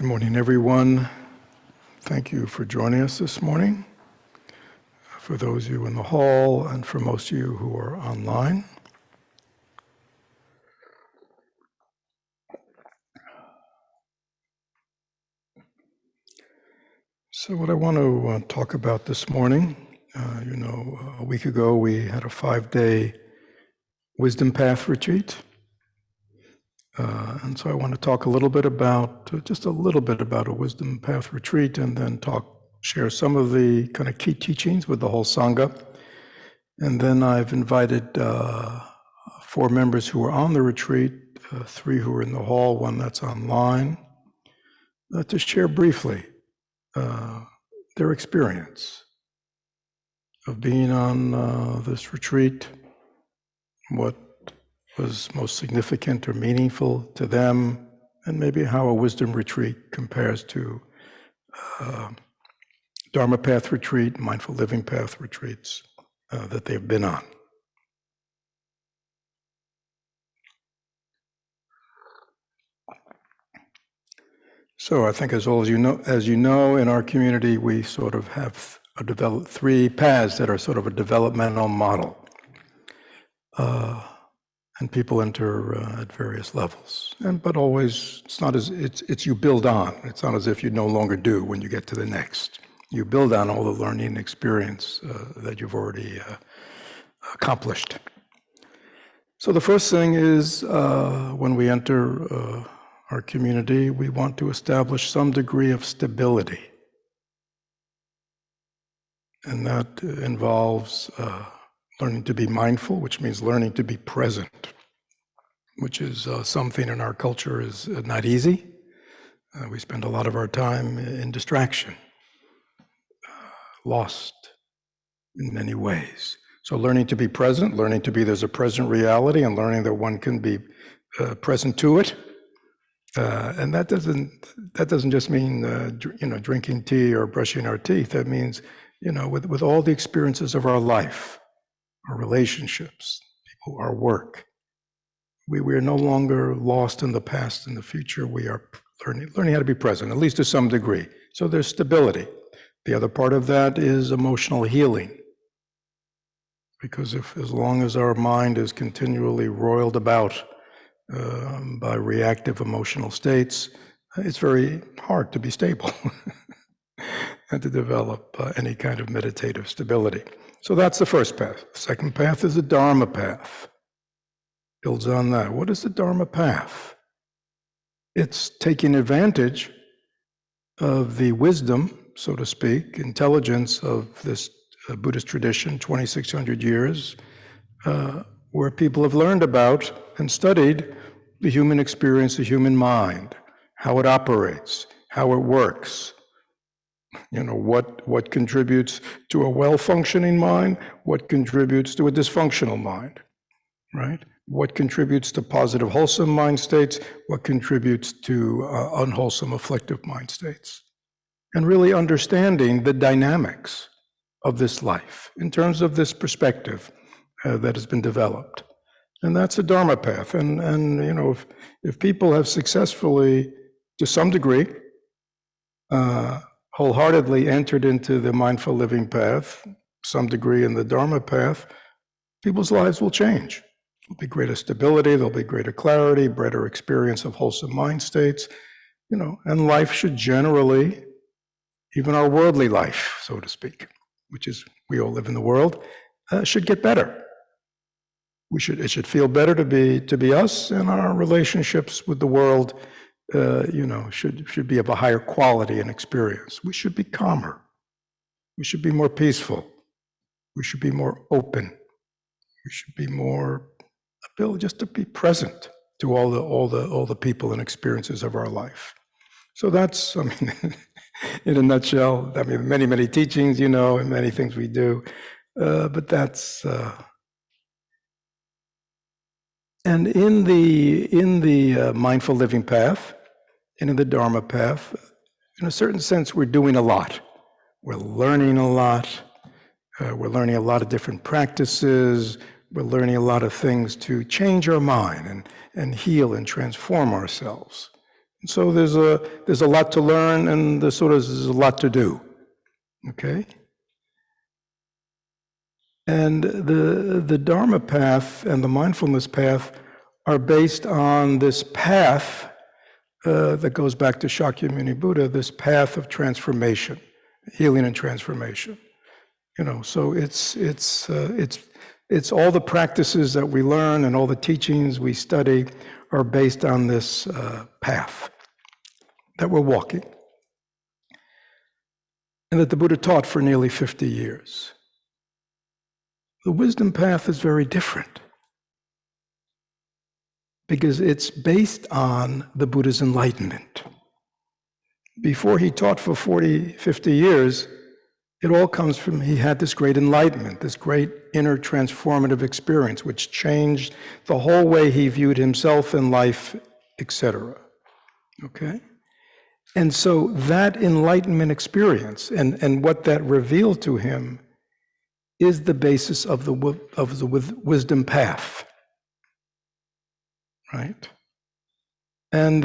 Good morning, everyone. Thank you for joining us this morning. For those of you in the hall and for most of you who are online. So what I want to talk about this morning, a week ago we had a 5-day Wisdom Path retreat. And so I want to talk a little bit about, just a little bit about a Wisdom Path retreat, and then share some of the kind of key teachings with the whole Sangha. And then I've invited 4 members who are on the retreat, 3 who are in the hall, 1 that's online, to share briefly their experience of being on this retreat, what was most significant or meaningful to them, and maybe how a wisdom retreat compares to Dharma Path retreat, mindful living path retreats that they've been on. So I think as you know, in our community, we sort of have developed 3 paths that are sort of a developmental model. And people enter at various levels, but always it's you build on. It's not as if you no longer do when you get to the next. You build on all the learning and experience that you've already accomplished. So the first thing is when we enter our community, we want to establish some degree of stability, and that involves learning to be mindful, which means learning to be present, which is something in our culture is not easy. We spend a lot of our time in distraction, lost in many ways. So learning to be present, learning to be there's a present reality, and learning that one can be present to it. And that doesn't just mean drinking tea or brushing our teeth. That means with all the experiences of our life, our relationships, people, our work. We are no longer lost in the past and the future. We are learning how to be present, at least to some degree. So there's stability. The other part of that is emotional healing. Because as long as our mind is continually roiled about by reactive emotional states, it's very hard to be stable and to develop any kind of meditative stability. So that's the first path. The second path is the Dharma Path. Builds on that. What is the Dharma Path? It's taking advantage of the wisdom, so to speak, intelligence of this Buddhist tradition, 2,600 years, where people have learned about and studied the human experience, the human mind, how it operates, how it works. What contributes to a well-functioning mind, what contributes to a dysfunctional mind, right? What contributes to positive, wholesome mind states, what contributes to unwholesome, afflictive mind states. And really understanding the dynamics of this life in terms of this perspective that has been developed. And that's the Dharma Path. And if people have successfully, to some degree, wholeheartedly entered into the mindful living path, some degree in the Dharma path, people's lives will change. There'll be greater stability, there'll be greater clarity, better experience of wholesome mind states, and life should generally, even our worldly life, so to speak, which is we all live in the world, should get better. It should feel better to be us, and our relationships with the world should be of a higher quality and experience. We should be calmer. We should be more peaceful. We should be more open. We should be more able just to be present to all the people and experiences of our life. So that's, in a nutshell, many, many teachings, and many things we do, but that's. And in the mindful living path and in the Dharma path, in a certain sense, we're doing a lot. We're learning a lot. We're learning a lot of different practices. We're learning a lot of things to change our mind and heal and transform ourselves. So there's a lot to learn, and there's a lot to do. Okay? And the Dharma path and the mindfulness path are based on this path that goes back to Shakyamuni Buddha, this path of transformation, healing and transformation. So it's all the practices that we learn and all the teachings we study are based on this path that we're walking, and that the Buddha taught for nearly 50 years. The wisdom path is very different because it's based on the Buddha's enlightenment. Before he taught for 40, 50 years, it all comes from, he had this great enlightenment, this great inner transformative experience, which changed the whole way he viewed himself and life, etc. Okay? And so that enlightenment experience and what that revealed to him is the basis of the wisdom path, right? And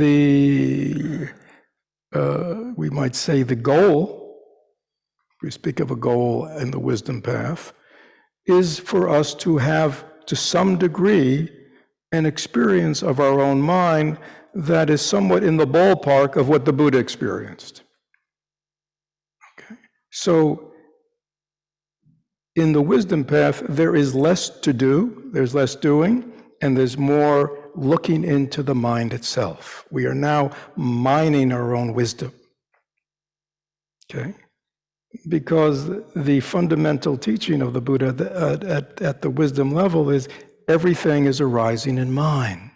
we might say the goal, if we speak of a goal in the wisdom path, is for us to have, to some degree, an experience of our own mind that is somewhat in the ballpark of what the Buddha experienced. Okay, so in the wisdom path, there is less to do, there's less doing, and there's more looking into the mind itself. We are now mining our own wisdom. Okay? Because the fundamental teaching of the Buddha at the wisdom level is everything is arising in mind.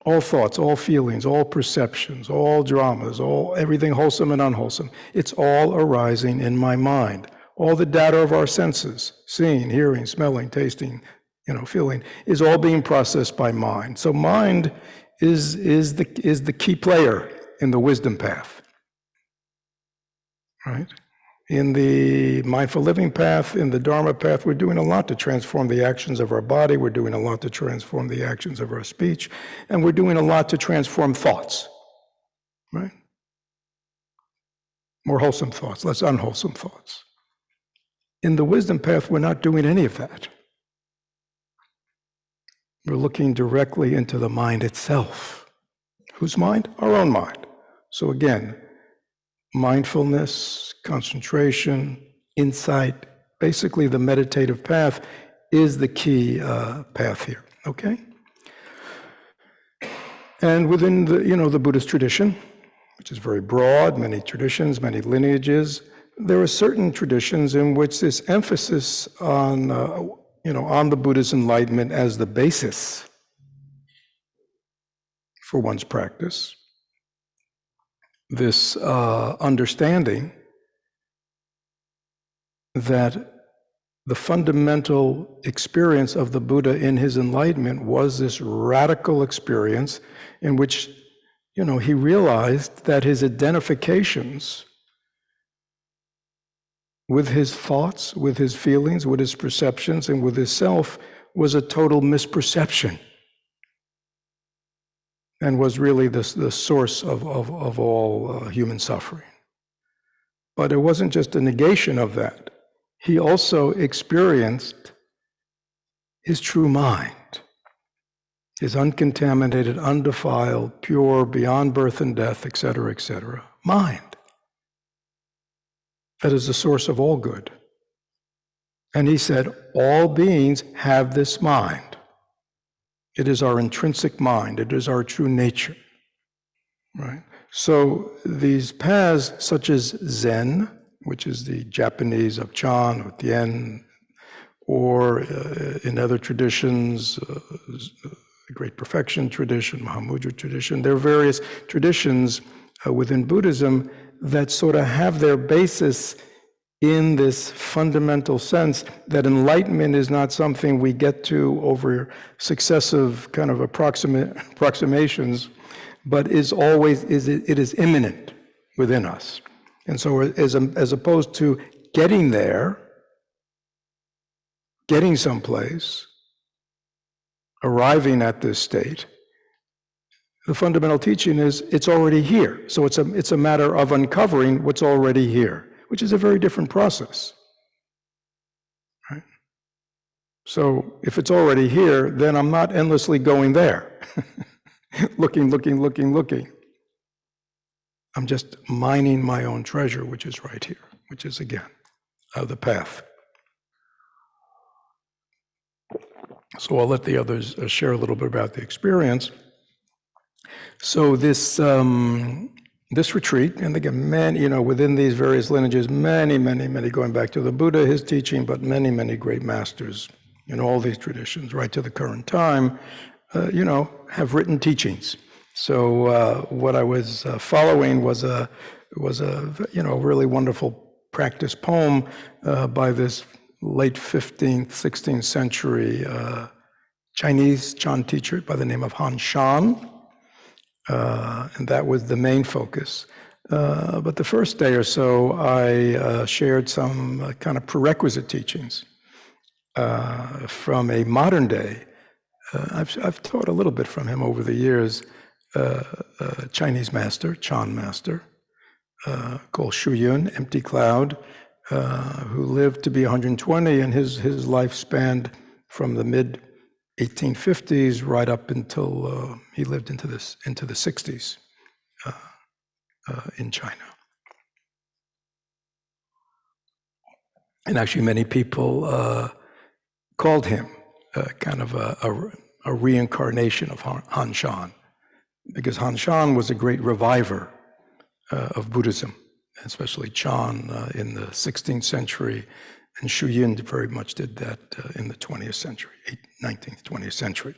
All thoughts, all feelings, all perceptions, all dramas, everything wholesome and unwholesome, it's all arising in my mind. All the data of our senses, seeing, hearing, smelling, tasting, feeling, is all being processed by mind. So mind is the key player in the wisdom path, right? In the mindful living path, in the Dharma path, we're doing a lot to transform the actions of our body, we're doing a lot to transform the actions of our speech, and we're doing a lot to transform thoughts, right? More wholesome thoughts, less unwholesome thoughts. In the wisdom path, we're not doing any of that. We're looking directly into the mind itself. Whose mind? Our own mind. So again, mindfulness, concentration, insight, basically the meditative path is the key path here, okay? And within the Buddhist tradition, which is very broad, many traditions, many lineages, there are certain traditions in which this emphasis on the Buddha's enlightenment as the basis for one's practice, this understanding that the fundamental experience of the Buddha in his enlightenment was this radical experience in which, he realized that his identifications with his thoughts, with his feelings, with his perceptions, and with his self was a total misperception and was really the source of all human suffering. But it wasn't just a negation of that. He also experienced his true mind, his uncontaminated, undefiled, pure, beyond birth and death, etc., mind. That is the source of all good. And he said, all beings have this mind. It is our intrinsic mind. It is our true nature, right? So these paths, such as Zen, which is the Japanese of Chan or Tien, or in other traditions, the Great Perfection tradition, Mahamudra tradition, there are various traditions within Buddhism that sort of have their basis in this fundamental sense that enlightenment is not something we get to over successive kind of approximations, but it is imminent within us. And so as opposed to getting there, getting someplace, arriving at this state, The fundamental teaching is it's already here. So it's a matter of uncovering what's already here, which is a very different process. Right? So if it's already here, then I'm not endlessly going there, looking. I'm just mining my own treasure, which is right here, which is, again, the path. So I'll let the others share a little bit about the experience. So this retreat, and again, within these various lineages, many, going back to the Buddha, his teaching, but many great masters in all these traditions, right to the current time, have written teachings. So what I was following was a really wonderful practice poem by this late 15th, 16th century Chinese Chan teacher by the name of Han Shan. And that was the main focus. But the first day or so, I shared some kind of prerequisite teachings from a modern day. I've taught a little bit from him over the years, Chinese master, Chan master, called Shu Yun, Empty Cloud, who lived to be 120, and his life spanned from the mid 1850s right up until he lived into the 60s in China. And actually many people called him kind of a reincarnation of Han Shan, because Han Shan was a great reviver of Buddhism, especially Chan in the 16th century, and Shu Yun very much did that in the 20th century, 19th, 20th century.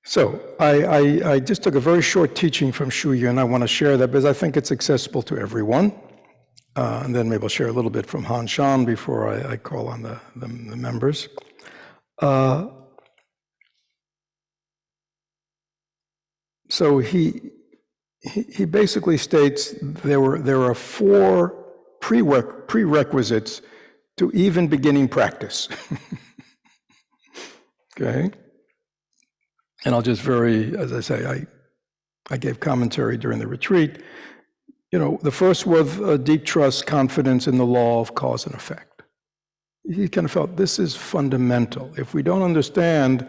So I just took a very short teaching from Shu Yun. I want to share that because I think it's accessible to everyone. And then maybe I'll share a little bit from Han Shan before I call on the members. So he basically states there are 4 prerequisites to even beginning practice. Okay? And I'll just as I say, I gave commentary during the retreat. The first was deep trust, confidence in the law of cause and effect. He kind of felt this is fundamental. If we don't understand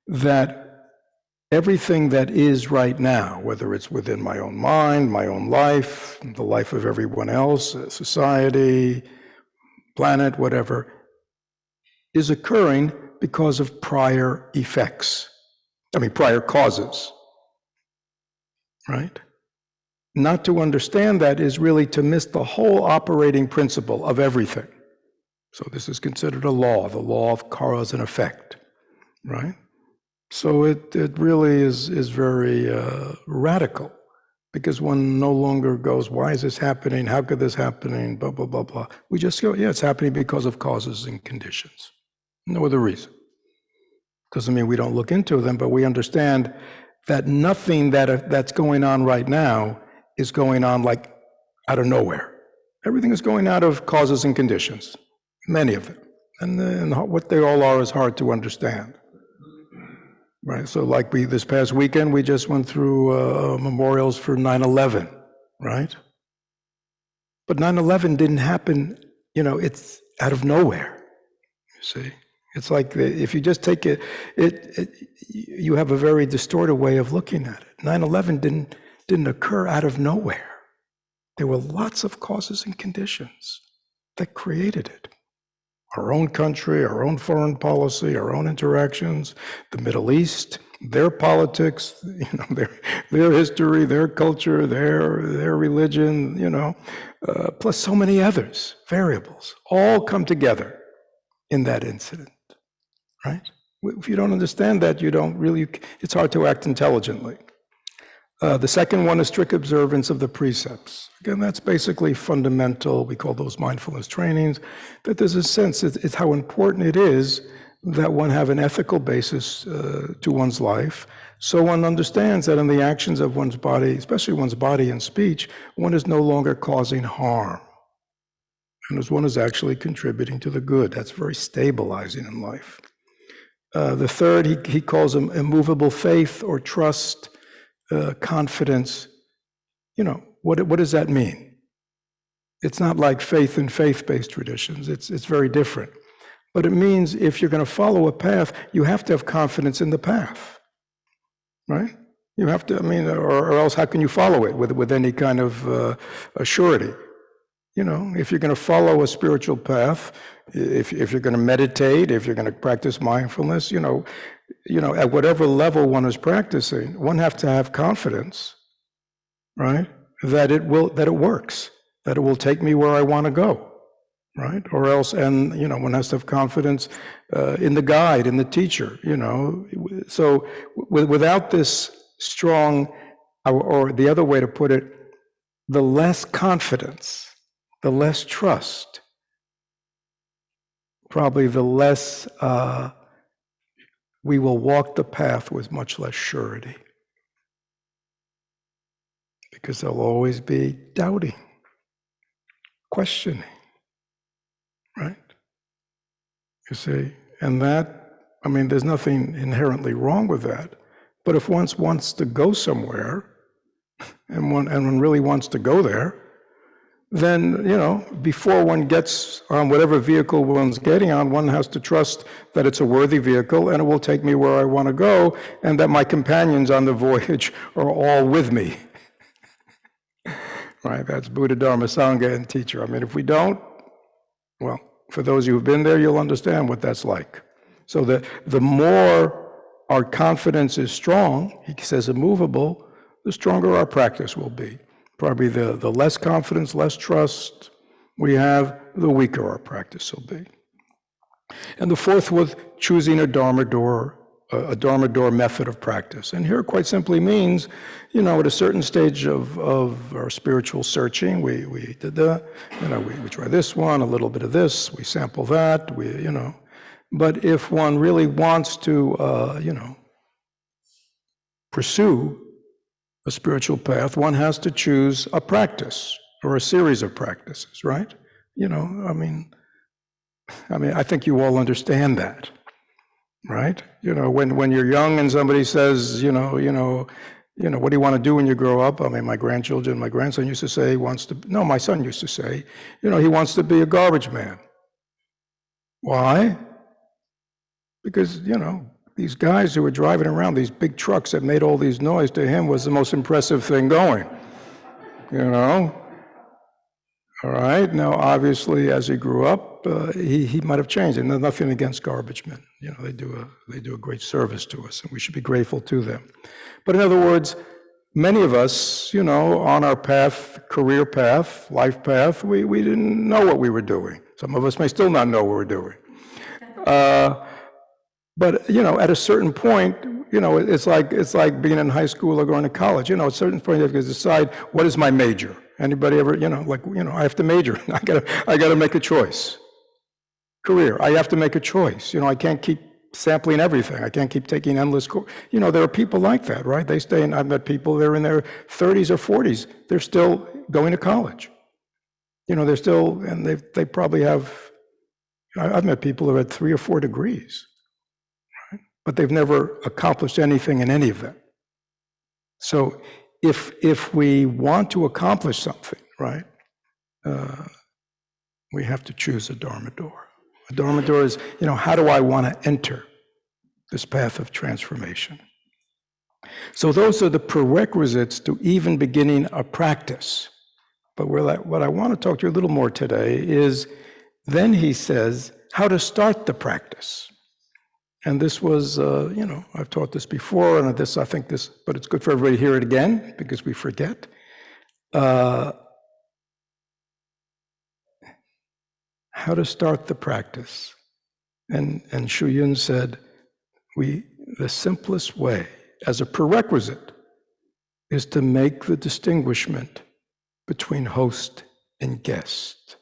that everything that is right now, whether it's within my own mind, my own life, the life of everyone else, society, planet, whatever, is occurring because of prior prior causes, right? Not to understand that is really to miss the whole operating principle of everything. So this is considered a law, the law of cause and effect, right? So it really is very radical, because one no longer goes, why is this happening? How could this happen? Blah, blah, blah, blah. We just go, yeah, it's happening because of causes and conditions. No other reason. Doesn't mean we don't look into them, but we understand that nothing that's going on right now is going on like out of nowhere. Everything is going out of causes and conditions, many of them. And what they all are is hard to understand. Right, so like this past weekend, we just went through memorials for 9/11, right? But 9/11 didn't happen, it's out of nowhere, you see? It's like if you just take it, you have a very distorted way of looking at it. 9/11 didn't occur out of nowhere. There were lots of causes and conditions that created it. Our own country, our own foreign policy, our own interactions, the Middle East, their politics, their history, their culture, their religion, plus so many others, variables, all come together in that incident, right? If you don't understand that, it's hard to act intelligently. The second one is strict observance of the precepts. Again, that's basically fundamental. We call those mindfulness trainings. That there's a sense, it's how important it is that one have an ethical basis to one's life, so one understands that in the actions of one's body, especially one's body and speech, one is no longer causing harm. And as one is actually contributing to the good. That's very stabilizing in life. The third, he calls them immovable faith or trust, confidence. What does that mean? It's not like faith in faith-based traditions. It's very different. But it means if you're going to follow a path, you have to have confidence in the path, right? You have to, or else how can you follow it with any kind of surety? If you're going to follow a spiritual path, if you're going to meditate, if you're going to practice mindfulness, at whatever level one is practicing, one has to have confidence, right? That it works, that it will take me where I want to go, right? Or else, one has to have confidence in the guide, in the teacher, So without this strong, or the other way to put it, the less confidence, the less trust, probably the less we will walk the path with much less surety. Because there'll always be doubting, questioning, right? You see, and that, there's nothing inherently wrong with that. But if one wants to go somewhere, and one really wants to go there, then, before one gets on whatever vehicle one's getting on, one has to trust that it's a worthy vehicle and it will take me where I want to go, and that my companions on the voyage are all with me. Right? That's Buddha, Dharma, Sangha, and teacher. If we don't, well, for those of you who've been there, you'll understand what that's like. So the more our confidence is strong, he says immovable, the stronger our practice will be. Probably the less confidence, less trust we have, the weaker our practice will be. And the fourth was choosing a Dharma door method of practice. And here quite simply means, at a certain stage of our spiritual searching, we did we try this one, a little bit of this, we sample that, But if one really wants to, pursue a spiritual path, one has to choose a practice or a series of practices, right? I think you all understand that, right? When you're young and somebody says, what do you want to do when you grow up? My grandson used to say my son used to say, he wants to be a garbage man. Why? Because, these guys who were driving around, these big trucks that made all these noise, to him was the most impressive thing going, All right, now obviously as he grew up, he might have changed, and there's nothing against garbage men. They do a great service to us, and we should be grateful to them. But in other words, many of us, on our path, career path, life path, we didn't know what we were doing. Some of us may still not know what we're doing. But at a certain point, it's like being in high school or going to college. At a certain point, you have to decide, what is my major? Anybody ever, I have to major. I gotta make a choice. Career, I have to make a choice. I can't keep sampling everything. I can't keep taking endless courses. There are people like that, right? I've met people, they're in their 30s or 40s. They're still going to college. They're still, and they probably have, I've met people who had 3 or 4 degrees. But they've never accomplished anything in any of them. So if we want to accomplish something, right, we have to choose a Dharma door. A Dharma door is, how do I want to enter this path of transformation? So those are the prerequisites to even beginning a practice. But what I want to talk to you a little more today is, then he says, how to start the practice. And this was, I've taught this before, and but it's good for everybody to hear it again, because we forget. How to start the practice. And Shu Yun said, the simplest way, as a prerequisite, is to make the distinguishment between host and guest.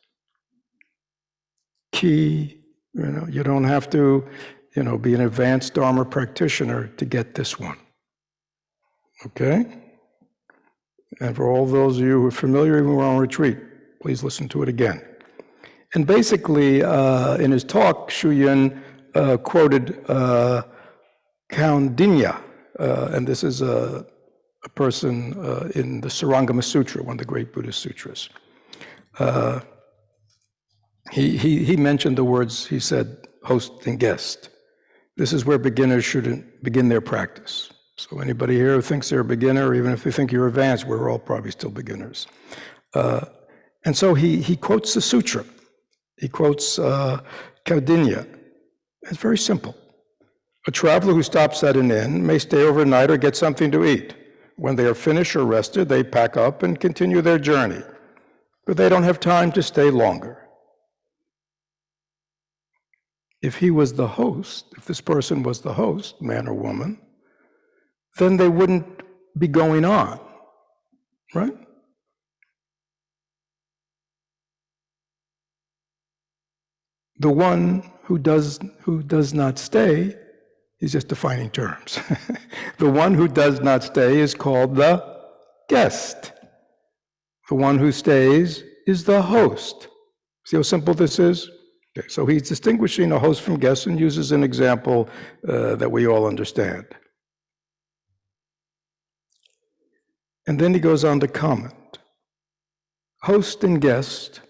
Key, you don't have to be an advanced Dharma practitioner to get this one. Okay? And for all those of you who are familiar, even when we're on retreat, please listen to it again. And basically, in his talk, Shu Yun quoted Kaundinya, and this is a person in the Sarangama Sutra, one of the great Buddhist sutras. He mentioned the words, he said, host and guest. This is where beginners should begin their practice. So anybody here who thinks they're a beginner, even if you think you're advanced, we're all probably still beginners. And so he quotes the sutra. He quotes Kaundinya. It's very simple. A traveler who stops at an inn may stay overnight or get something to eat. When they are finished or rested, they pack up and continue their journey. But they don't have time to stay longer. If he was the host, if this person was the host, man or woman, then they wouldn't be going on, right? The one who does not stay is just defining terms. The one who does not stay is called the guest. The one who stays is the host. See how simple this is? Okay, so he's distinguishing a host from guest and uses an example that we all understand. And then he goes on to comment. Host and guest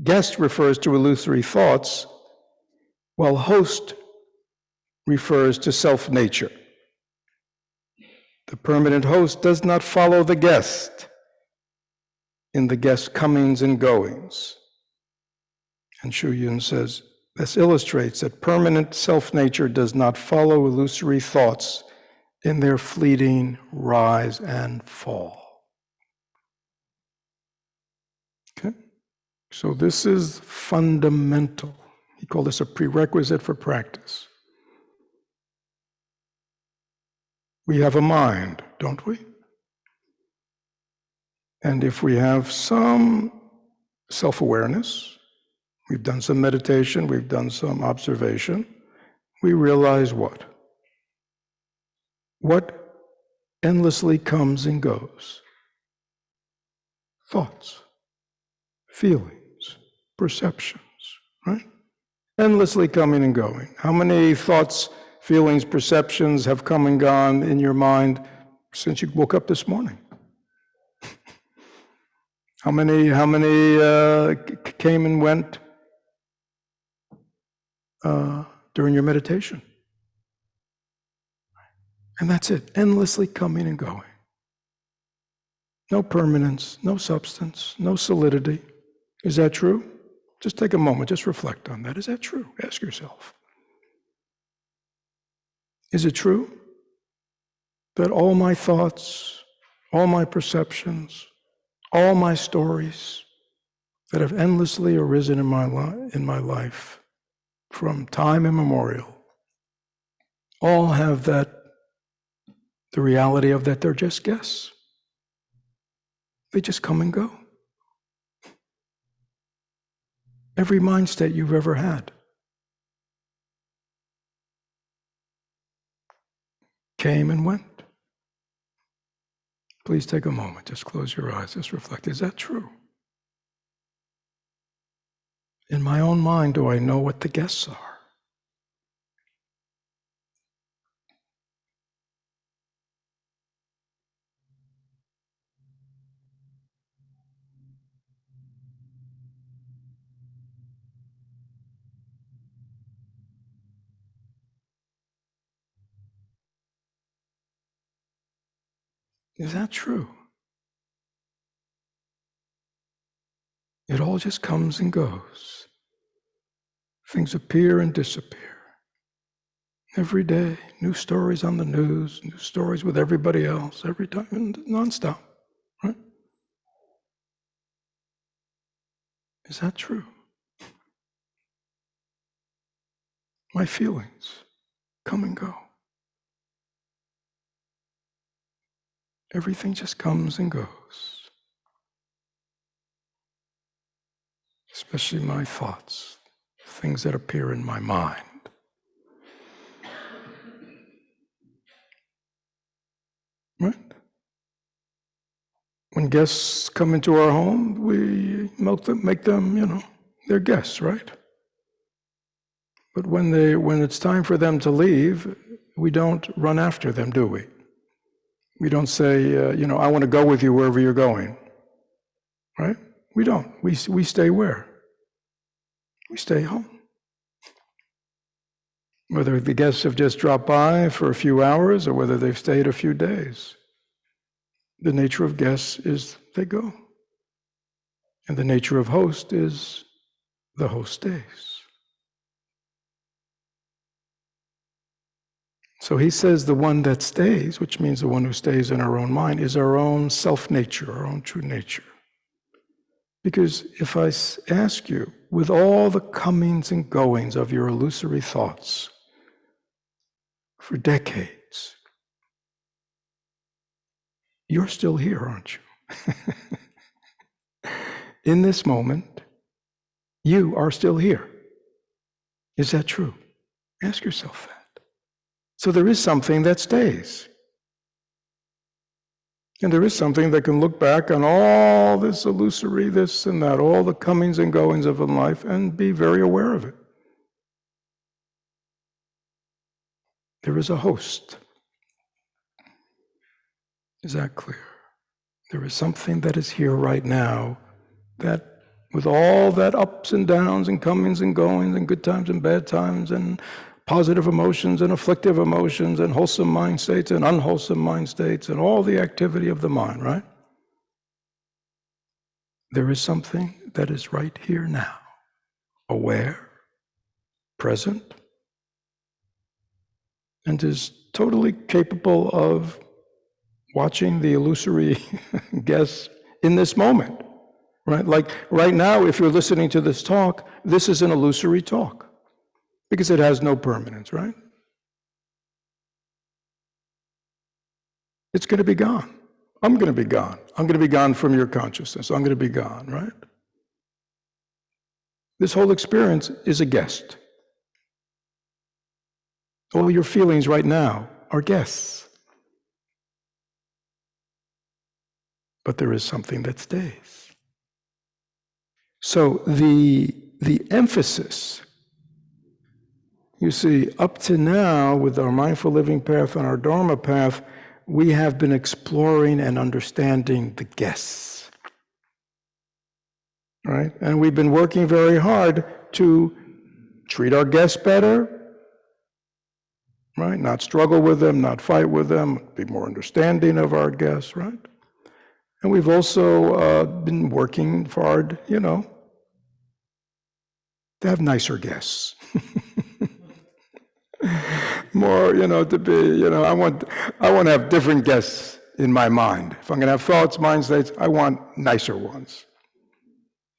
guest refers to illusory thoughts, while host refers to self-nature. The permanent host does not follow the guest in the guest's comings and goings. And Shu Yun says, this illustrates that permanent self-nature does not follow illusory thoughts in their fleeting rise and fall. Okay? So this is fundamental. He called this a prerequisite for practice. We have a mind, don't we? And if we have some self-awareness, we've done some meditation, we've done some observation, we realize what? What endlessly comes and goes? Thoughts, feelings, perceptions, right? Endlessly coming and going. How many thoughts, feelings, perceptions have come and gone in your mind since you woke up this morning? How many came and went during your meditation? And that's it, endlessly coming and going. No permanence, no substance, no solidity. Is that true? Just take a moment, just reflect on that. Is that true? Ask yourself. Is it true that all my thoughts, all my perceptions, all my stories that have endlessly arisen in my life from time immemorial all have the reality of that they're just guests? They just come and go. Every mind state you've ever had came and went. Please take a moment, just close your eyes, just reflect. Is that true? In my own mind, do I know what the guests are? Is that true? It all just comes and goes. Things appear and disappear. Every day, new stories on the news, new stories with everybody else, every time, and nonstop, right? Is that true? My feelings come and go. Everything just comes and goes. Especially my thoughts, things that appear in my mind. Right? When guests come into our home, we make them, They're guests, right? But when it's time for them to leave, we don't run after them, do we? We don't say, I want to go with you wherever you're going, right? We don't. We stay where? We stay home. Whether the guests have just dropped by for a few hours or whether they've stayed a few days. The nature of guests is they go. And the nature of host is the host stays. So he says the one that stays, which means the one who stays in our own mind, is our own self-nature, our own true nature. Because if I ask you, with all the comings and goings of your illusory thoughts for decades, you're still here, aren't you? In this moment, you are still here. Is that true? Ask yourself that. So there is something that stays. And there is something that can look back on all this illusory, this and that, all the comings and goings of life, and be very aware of it. There is a host. Is that clear? There is something that is here right now that, with all that ups and downs and comings and goings and good times and bad times and positive emotions and afflictive emotions and wholesome mind states and unwholesome mind states and all the activity of the mind, right? There is something that is right here now, aware, present, and is totally capable of watching the illusory guests in this moment, right? Like right now, if you're listening to this talk, this is an illusory talk because it has no permanence, right? It's going to be gone. I'm going to be gone. I'm going to be gone from your consciousness. I'm going to be gone, right? This whole experience is a guest. All your feelings right now are guests. But there is something that stays. So the emphasis, you see, up to now with our mindful living path and our Dharma path, we have been exploring and understanding the guests, right? And we've been working very hard to treat our guests better, right? Not struggle with them, not fight with them, be more understanding of our guests, right? And we've also been working hard, to have nicer guests. More, to be, I want to have different guests in my mind. If I'm going to have thoughts, mind states, I want nicer ones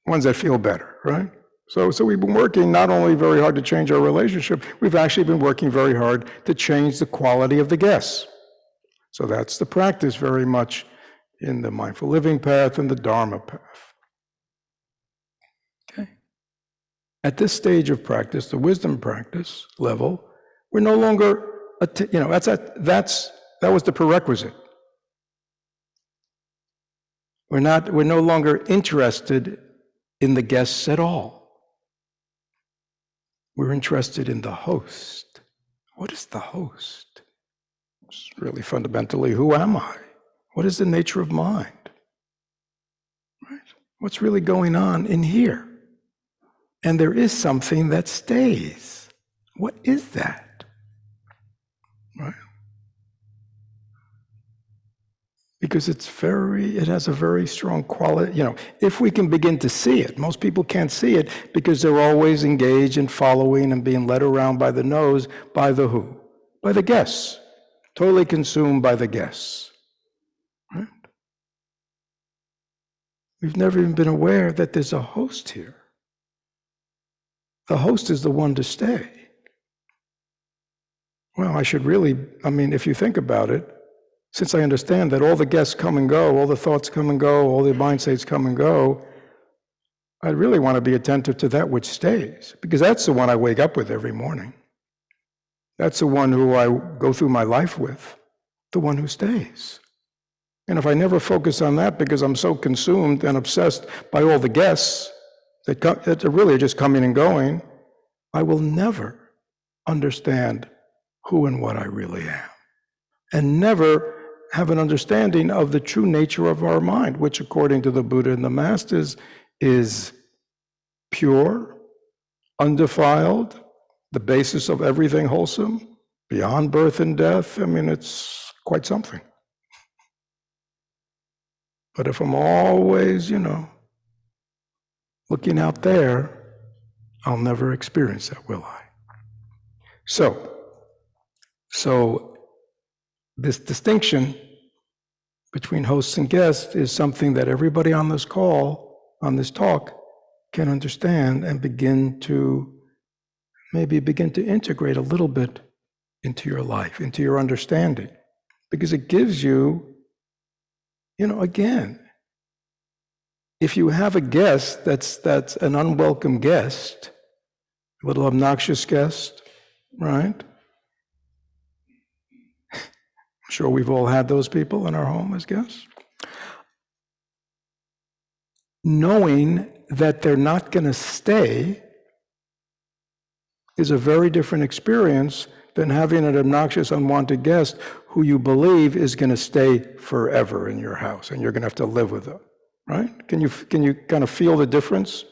that feel better, right? So we've been working not only very hard to change our relationship, we've actually been working very hard to change the quality of the guests. So that's the practice very much in the mindful living path and the Dharma path. Okay. At this stage of practice, the wisdom practice level, we're no longer, that was the prerequisite. We're no longer interested in the guests at all. We're interested in the host. What is the host? It's really fundamentally, who am I? What is the nature of mind? Right? What's really going on in here? And there is something that stays. What is that? Right? Because it has a very strong quality, if we can begin to see it. Most people can't see it because they're always engaged in following and being led around by the nose, by the who? By the guests. Totally consumed by the guests. Right? We've never even been aware that there's a host here. The host is the one to stay. Well, if you think about it, since I understand that all the guests come and go, all the thoughts come and go, all the mind states come and go, I really want to be attentive to that which stays, because that's the one I wake up with every morning. That's the one who I go through my life with, the one who stays. And if I never focus on that because I'm so consumed and obsessed by all the guests, that really are just coming and going, I will never understand who and what I really am, and never have an understanding of the true nature of our mind, which according to the Buddha and the Masters is pure, undefiled, the basis of everything wholesome, beyond birth and death. I mean, it's quite something. But if I'm always, looking out there, I'll never experience that, will I? So this distinction between hosts and guests is something that everybody on this call, on this talk, can understand and begin to integrate a little bit into your life, into your understanding. Because it gives you, again, if you have a guest that's an unwelcome guest, a little obnoxious guest, right? I'm sure we've all had those people in our home as guests. Knowing that they're not going to stay is a very different experience than having an obnoxious, unwanted guest who you believe is going to stay forever in your house and you're going to have to live with them, right? Can you kind of feel the difference?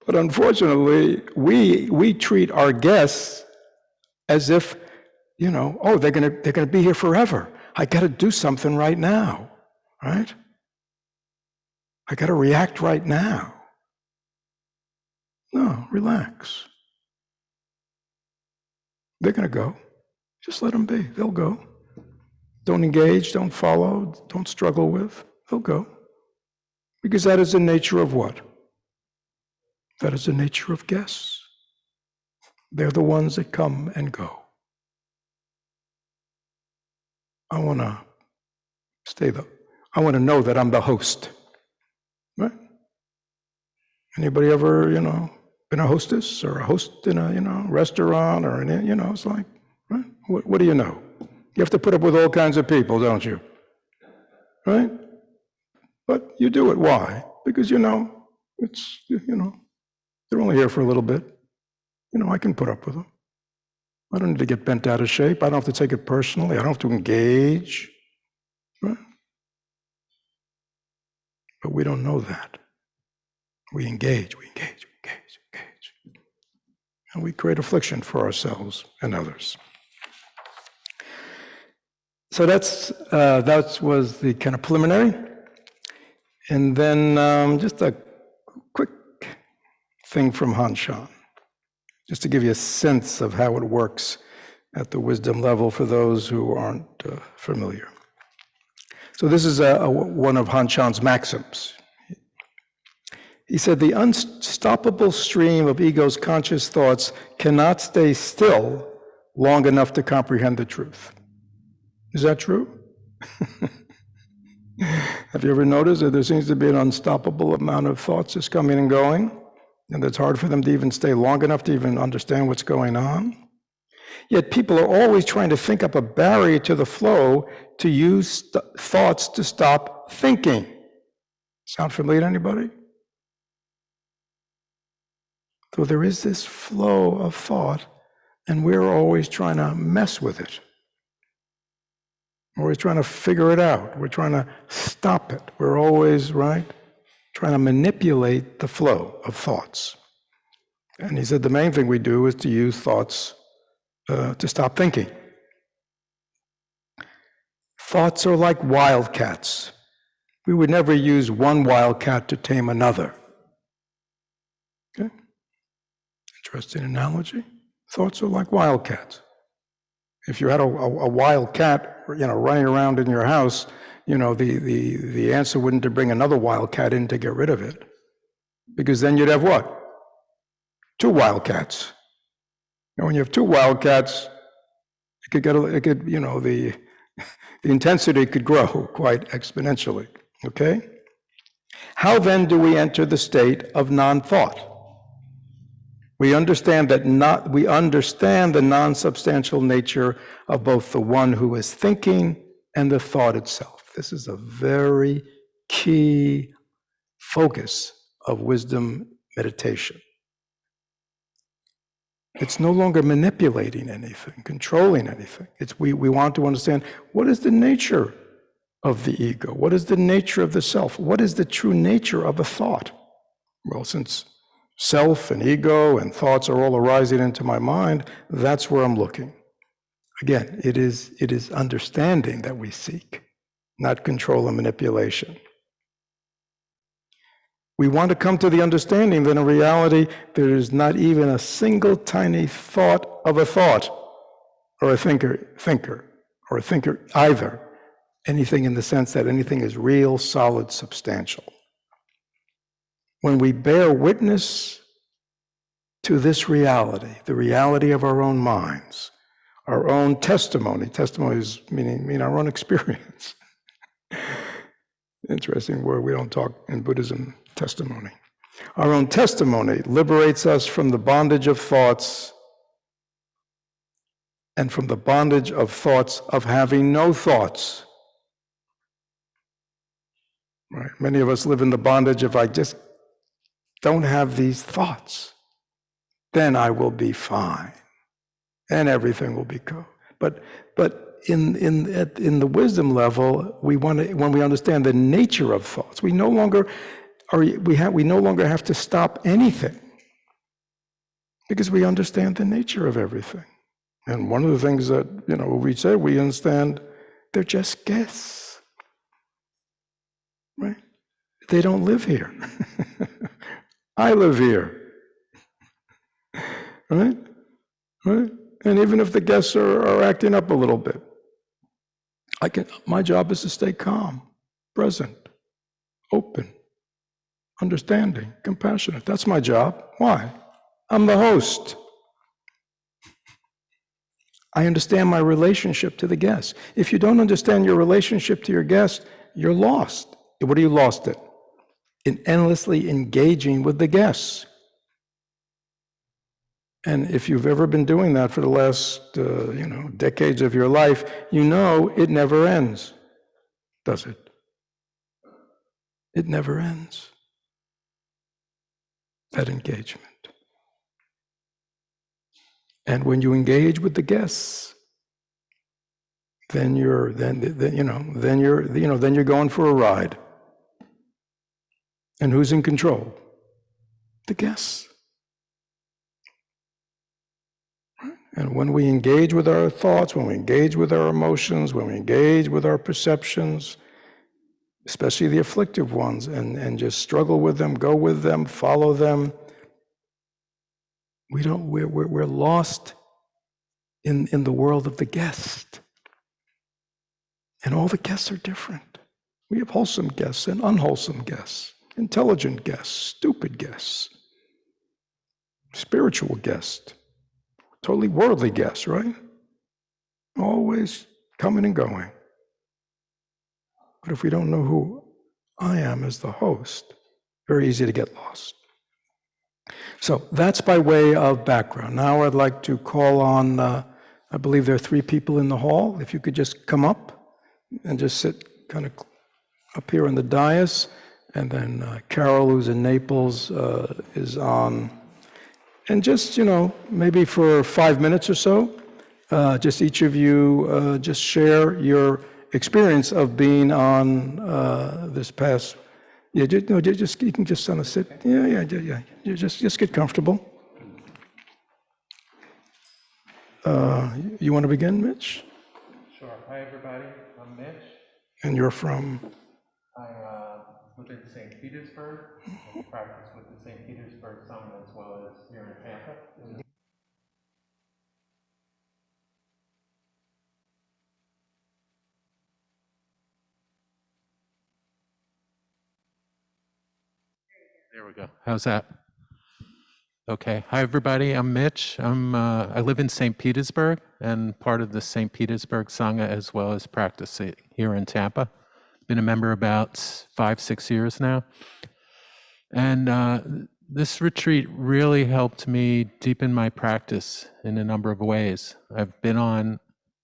But unfortunately, we treat our guests as if, they're gonna be here forever. I got to do something right now, right? I got to react right now. No, relax. They're gonna go. Just let them be. They'll go. Don't engage. Don't follow. Don't struggle with. They'll go. Because that is the nature of what? That is the nature of guests. They're the ones that come and go. I want to know that I'm the host. Right? Anybody ever, been a hostess or a host in a, restaurant or it's like, right? What do you know? You have to put up with all kinds of people, don't you? Right? But you do it. Why? Because it's, they're only here for a little bit. I can put up with them. I don't need to get bent out of shape. I don't have to take it personally. I don't have to engage. Right? But we don't know that. We engage. And we create affliction for ourselves and others. So that was the kind of preliminary. And then just a quick thing from Hanshan, just to give you a sense of how it works at the wisdom level for those who aren't familiar. So this is one of Hanshan's maxims. He said, the unstoppable stream of ego's conscious thoughts cannot stay still long enough to comprehend the truth. Is that true? Have you ever noticed that there seems to be an unstoppable amount of thoughts just coming and going, and it's hard for them to even stay long enough to even understand what's going on? Yet people are always trying to think up a barrier to the flow to use thoughts to stop thinking. Sound familiar to anybody? So there is this flow of thought, and we're always trying to mess with it. We're always trying to figure it out. We're trying to stop it. We're always, right, trying to manipulate the flow of thoughts. And he said the main thing we do is to use thoughts to stop thinking. Thoughts are like wildcats. We would never use one wildcat to tame another. Okay? Interesting analogy. Thoughts are like wildcats. If you had a wild cat, running around in your house, the answer wouldn't to bring another wild cat in to get rid of it, because then you'd have what? Two wildcats. And when you have two wildcats, the intensity could grow quite exponentially. Okay? How then do we enter the state of non-thought? We understand the non-substantial nature of both the one who is thinking and the thought itself. This is a very key focus of wisdom meditation. It's no longer manipulating anything, controlling anything. We want to understand, what is the nature of the ego? What is the nature of the self? What is the true nature of a thought? Well, since self and ego and thoughts are all arising into my mind, that's where I'm looking. Again, it is understanding that we seek, not control and manipulation. We want to come to the understanding that in reality, there is not even a single tiny thought of a thought, or a thinker, or a thinker either. Anything in the sense that anything is real, solid, substantial. When we bear witness to this reality, the reality of our own minds, our own testimony is meaning our own experience. Interesting word, we don't talk in Buddhism, testimony. Our own testimony liberates us from the bondage of thoughts and from the bondage of thoughts of having no thoughts. Right? Many of us live in the bondage of, I just don't have these thoughts, then I will be fine, and everything will be cool. But in the wisdom level, when we understand the nature of thoughts, we no longer have to stop anything, because we understand the nature of everything. And one of the things that we say, we understand they're just guests, right? They don't live here. I live here, right? Right? And even if the guests are acting up a little bit, my job is to stay calm, present, open, understanding, compassionate. That's my job. Why? I'm the host. I understand my relationship to the guest. If you don't understand your relationship to your guest, you're lost. What are you lost at? In endlessly engaging with the guests. And if you've ever been doing that for the last, decades of your life, it never ends, does it? It never ends, that engagement. And when you engage with the guests, then you're going for a ride. And who's in control? The guests. And when we engage with our thoughts, when we engage with our emotions, when we engage with our perceptions, especially the afflictive ones, and just struggle with them, go with them, follow them, we're lost in the world of the guest. And all the guests are different. We have wholesome guests and unwholesome guests, intelligent guests, stupid guests, spiritual guests, totally worldly guests, right? Always coming and going. But if we don't know who I am as the host, very easy to get lost. So that's by way of background. Now I'd like to call on, I believe there are 3 people in the hall. If you could just come up and just sit kind of up here on the dais. And then Carol, who's in Naples, is on. And just, maybe for 5 minutes or so, just each of you just share your experience of being on this past. Yeah, just you can just kind of sit. Yeah. You just get comfortable. You want to begin, Mitch? Sure. Hi, everybody. I'm Mitch. And you're from? I live in St. Petersburg. I practice with the St. Petersburg Sangha as well as here in Tampa. There we go. How's that? Okay. Hi, everybody. I'm Mitch. I live in St. Petersburg and part of the St. Petersburg Sangha as well as practice here in Tampa. Been a member about 5-6 years now. And this retreat really helped me deepen my practice in a number of ways. I've been on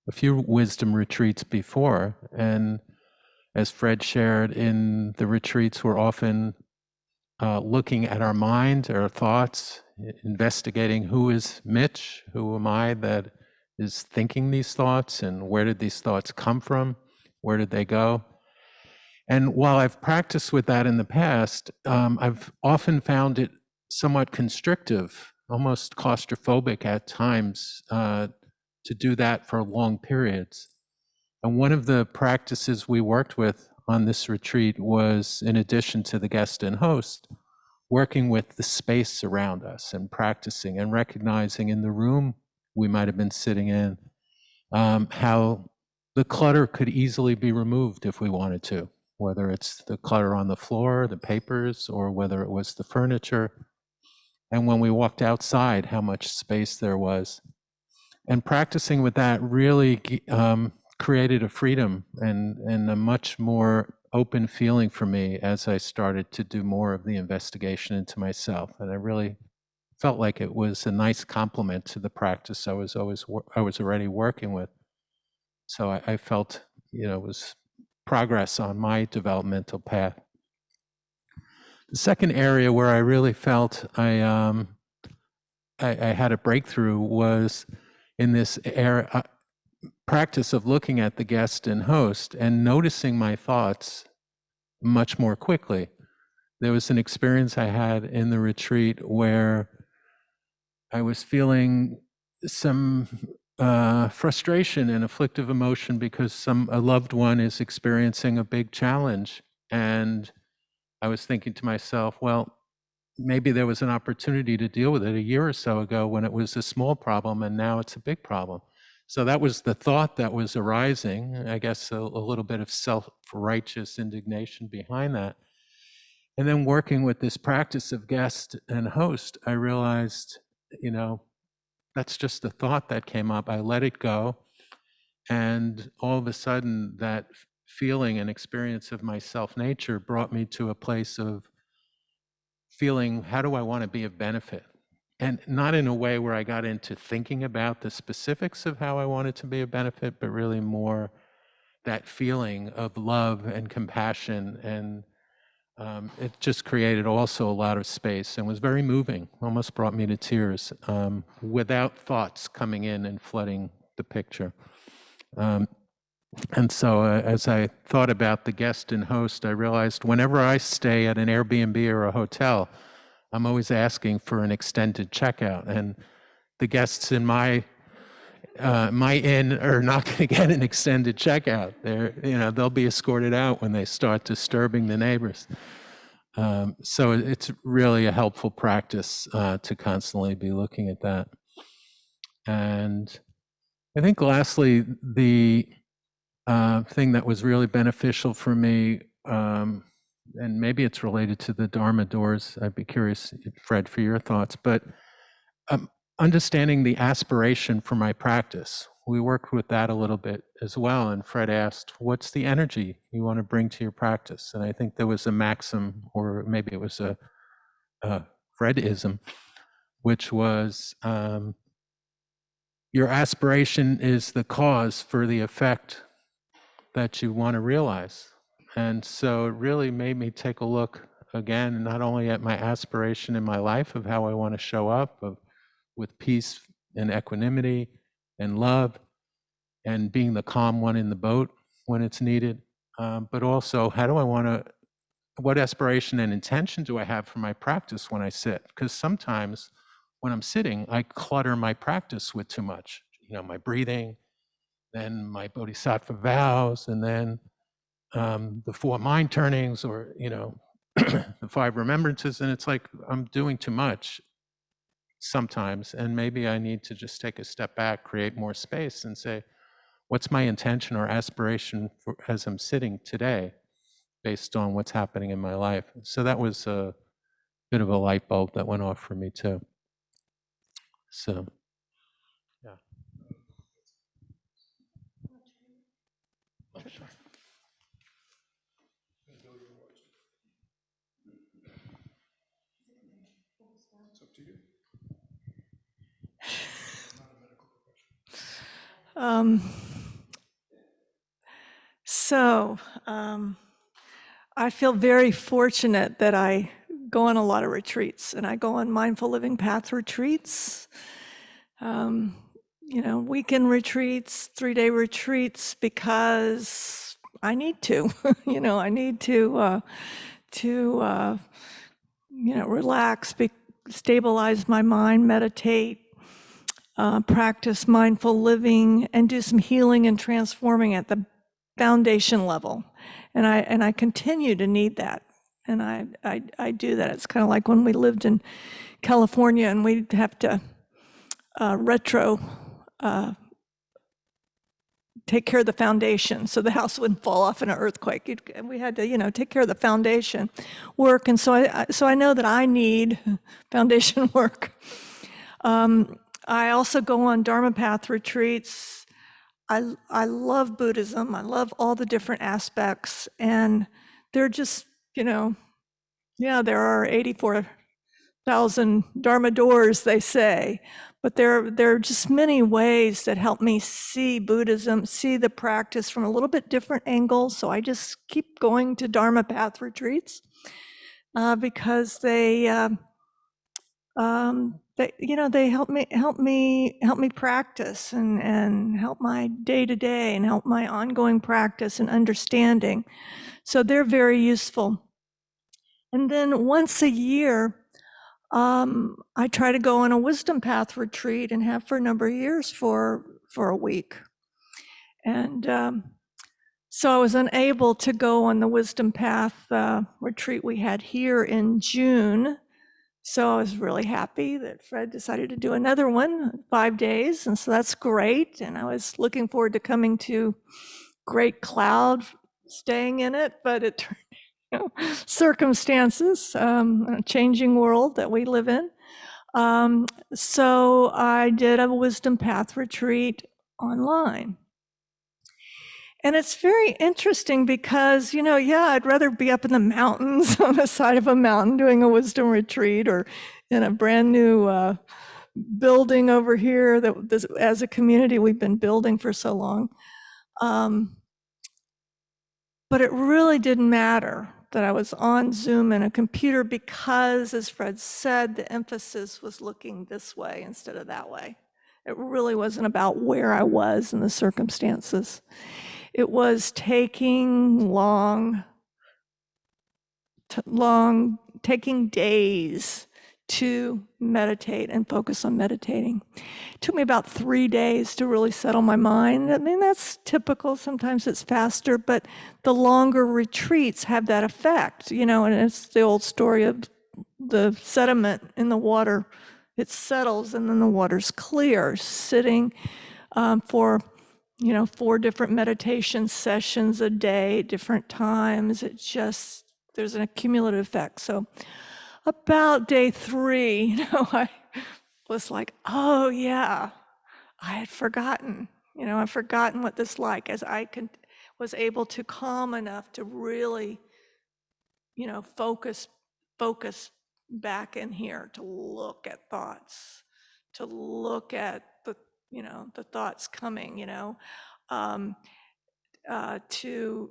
a few wisdom retreats before, and as Fred shared, in the retreats we're often looking at our mind, our thoughts, investigating who is Mitch, who am I that is thinking these thoughts, and where did these thoughts come from, where did they go? And while I've practiced with that in the past, I've often found it somewhat constrictive, almost claustrophobic at times, to do that for long periods. And one of the practices we worked with on this retreat was, in addition to the guest and host, working with the space around us and practicing and recognizing in the room we might have been sitting in how the clutter could easily be removed if we wanted to, whether it's the clutter on the floor, the papers, or whether it was the furniture. And when we walked outside, how much space there was. And practicing with that really created a freedom and a much more open feeling for me as I started to do more of the investigation into myself. And I really felt like it was a nice complement to the practice I was already working with. So I felt, it was progress on my developmental path. The second area where I really felt I had a breakthrough was in this practice of looking at the guest and host and noticing my thoughts much more quickly. There was an experience I had in the retreat where I was feeling some frustration and afflictive emotion because a loved one is experiencing a big challenge. And I was thinking to myself, well, maybe there was an opportunity to deal with it a year or so ago when it was a small problem and now it's a big problem. So that was the thought that was arising. I guess a little bit of self-righteous indignation behind that. And then working with this practice of guest and host, I realized, that's just the thought that came up. I let it go. And all of a sudden, that feeling and experience of my self-nature brought me to a place of feeling, how do I want to be of benefit? And not in a way where I got into thinking about the specifics of how I wanted to be of benefit, but really more that feeling of love and compassion. And it just created also a lot of space and was very moving, almost brought me to tears, without thoughts coming in and flooding the picture. And so as I thought about the guest and host, I realized whenever I stay at an Airbnb or a hotel, I'm always asking for an extended checkout. And the guests in my inn are not going to get an extended checkout. They'll be escorted out when they start disturbing the neighbors. So it's really a helpful practice to constantly be looking at that. And I think lastly, the thing that was really beneficial for me, and maybe it's related to the Dharma doors, I'd be curious, Fred, for your thoughts, but understanding the aspiration for my practice. We worked with that a little bit as well, and Fred asked, what's the energy you want to bring to your practice? And I think there was a maxim, or maybe it was a Fredism, which was, your aspiration is the cause for the effect that you want to realize. And so it really made me take a look again, not only at my aspiration in my life of how I want to show up with peace and equanimity and love and being the calm one in the boat when it's needed, but also what aspiration and intention do I have for my practice when I sit? Because sometimes when I'm sitting, I clutter my practice with too much, my breathing, then my bodhisattva vows, and then the 4 mind turnings, or the 5 remembrances, and it's like I'm doing too much sometimes, and maybe I need to just take a step back, create more space, and say, what's my intention or aspiration as I'm sitting today, based on what's happening in my life? So that was a bit of a light bulb that went off for me too. So, yeah. Oh, sure. So I feel very fortunate that I go on a lot of retreats, and I go on Mindful Living Path retreats, weekend retreats, 3-day retreats, because I need to. I need to relax, stabilize my mind, meditate, practice mindful living, and do some healing and transforming at the foundation level. And I continue to need that. And I do that. It's kind of like when we lived in California and we'd have to take care of the foundation so the house wouldn't fall off in an earthquake. We had to, take care of the foundation work. And so I know that I need foundation work. I also go on Dharma Path retreats. I love Buddhism. I love all the different aspects. And they're just, there are 84,000 Dharma doors, they say. But there are just many ways that help me see Buddhism, see the practice from a little bit different angle. So I just keep going to Dharma Path retreats because they help me practice and help my day to day and help my ongoing practice and understanding. So they're very useful. And then once a year, I try to go on a Wisdom Path retreat and have for a number of years for a week. And so I was unable to go on the Wisdom Path retreat we had here in June. So I was really happy that Fred decided to do another one, 5 days. And so that's great. And I was looking forward to coming to Great Cloud, staying in it, but it turned circumstances, a changing world that we live in. So I did a Wisdom Path retreat online. And it's very interesting because, I'd rather be up in the mountains on the side of a mountain doing a wisdom retreat or in a brand new building over here that as a community we've been building for so long. But it really didn't matter that I was on Zoom and a computer because, as Fred said, the emphasis was looking this way instead of that way. It really wasn't about where I was in the circumstances. It was taking taking days to meditate and focus on meditating. It took me about 3 days to really settle my mind. I mean, that's typical. Sometimes it's faster, but the longer retreats have that effect, and it's the old story of the sediment in the water. It settles and then the water's clear. Sitting for 4 different meditation sessions a day, different times, there's an accumulative effect. So about day 3, I was like, oh yeah, I had forgotten. I've forgotten what this like, as I was able to calm enough to really, focus back in here, to look at thoughts, to look at the thoughts coming, to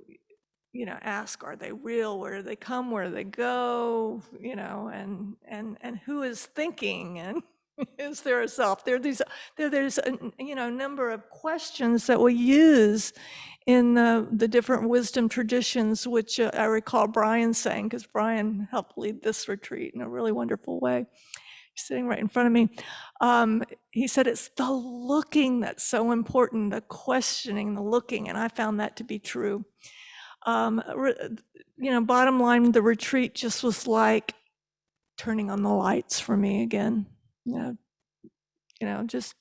ask, are they real? Where do they come? Where do they go? And who is thinking? And is there a self? There's a number of questions that we use in the different wisdom traditions, which I recall Brian saying, because Brian helped lead this retreat in a really wonderful way. He's sitting right in front of me. He said it's the looking that's so important, the questioning, the looking, and I found that to be true. Bottom line, the retreat just was like turning on the lights for me again. Just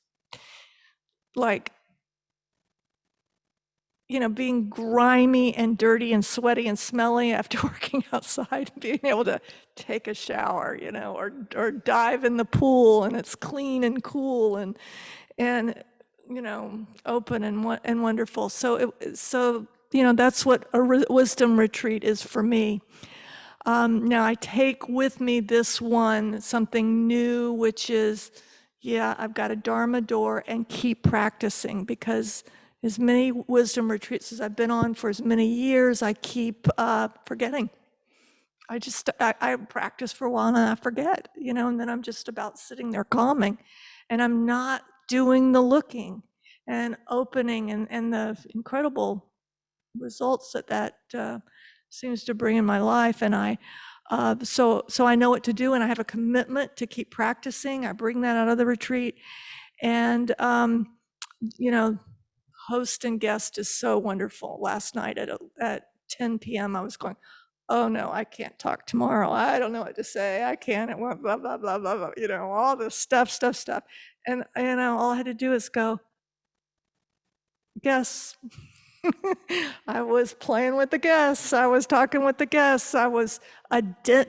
like, being grimy and dirty and sweaty and smelly after working outside, being able to take a shower, or dive in the pool and it's clean and cool and open and wonderful. So that's what a wisdom retreat is for me. Now I take with me this one, something new, which is, I've got a Dharma door and keep practicing, because as many wisdom retreats as I've been on for as many years, I keep forgetting. I practice for a while and I forget, and then I'm just about sitting there calming, and I'm not doing the looking and opening and the incredible results that seems to bring in my life. And so I know what to do, and I have a commitment to keep practicing. I bring that out of the retreat, and host and guest is so wonderful. Last night at 10 p.m. I was going, oh no, I can't talk tomorrow. I don't know what to say. I can't. Blah blah blah blah blah. All this stuff. And all I had to do is go, guess. I was playing with the guests. I was talking with the guests. And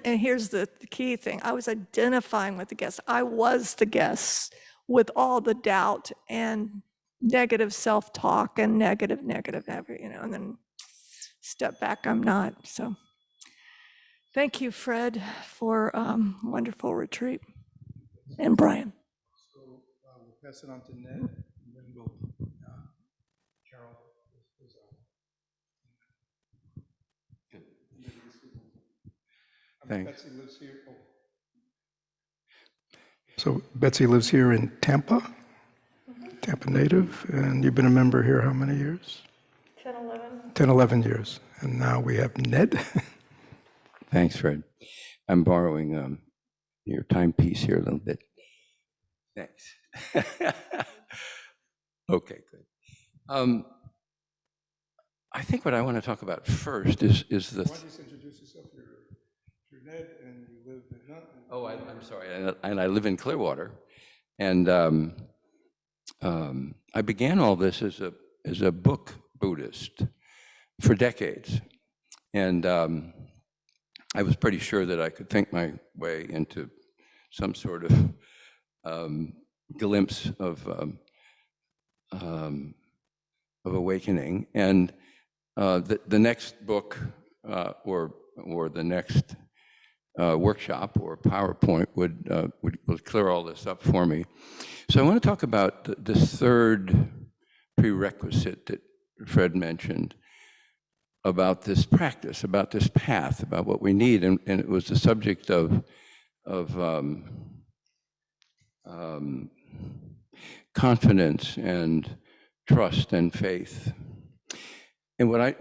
here's the key thing. I was identifying with the guests. I was the guests with all the doubt and negative self-talk and negative, and then step back, I'm not. So thank you, Fred, for wonderful retreat. And Brian. So we'll pass it on to Ned, and then we'll, Carol is on. Thanks. Betsy lives here. Oh. So Betsy lives here in Tampa, Tampa native, and you've been a member here how many years? 10, 11 years. And now we have Ned. Thanks, Fred. I'm borrowing your timepiece here a little bit. Thanks. Okay, good. I think what I want to talk about first is the. Why don't you just introduce yourself? You're Ned, and you live in. Oh, I'm sorry, and I live in Clearwater, and I began all this as a book Buddhist for decades, and I was pretty sure that I could think my way into some sort of glimpse of awakening. And the next book or the next workshop or PowerPoint would clear all this up for me. So I want to talk about this third prerequisite that Fred mentioned, about this practice, about this path, about what we need, and it was the subject of confidence and trust and faith. And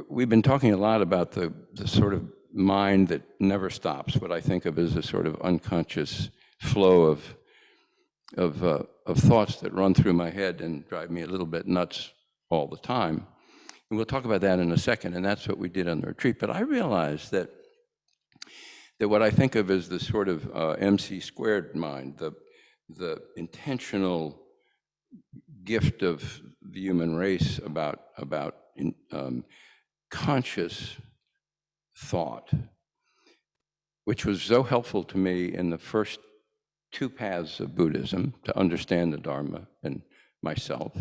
we've been talking a lot about the sort of mind that never stops, what I think of as a sort of unconscious flow of thoughts that run through my head and drive me a little bit nuts all the time. And we'll talk about that in a second, and that's what we did on the retreat. But I realized that what I think of as the sort of MC squared mind, the intentional gift of the human race about conscious thought, which was so helpful to me in the first two paths of Buddhism to understand the Dharma and myself,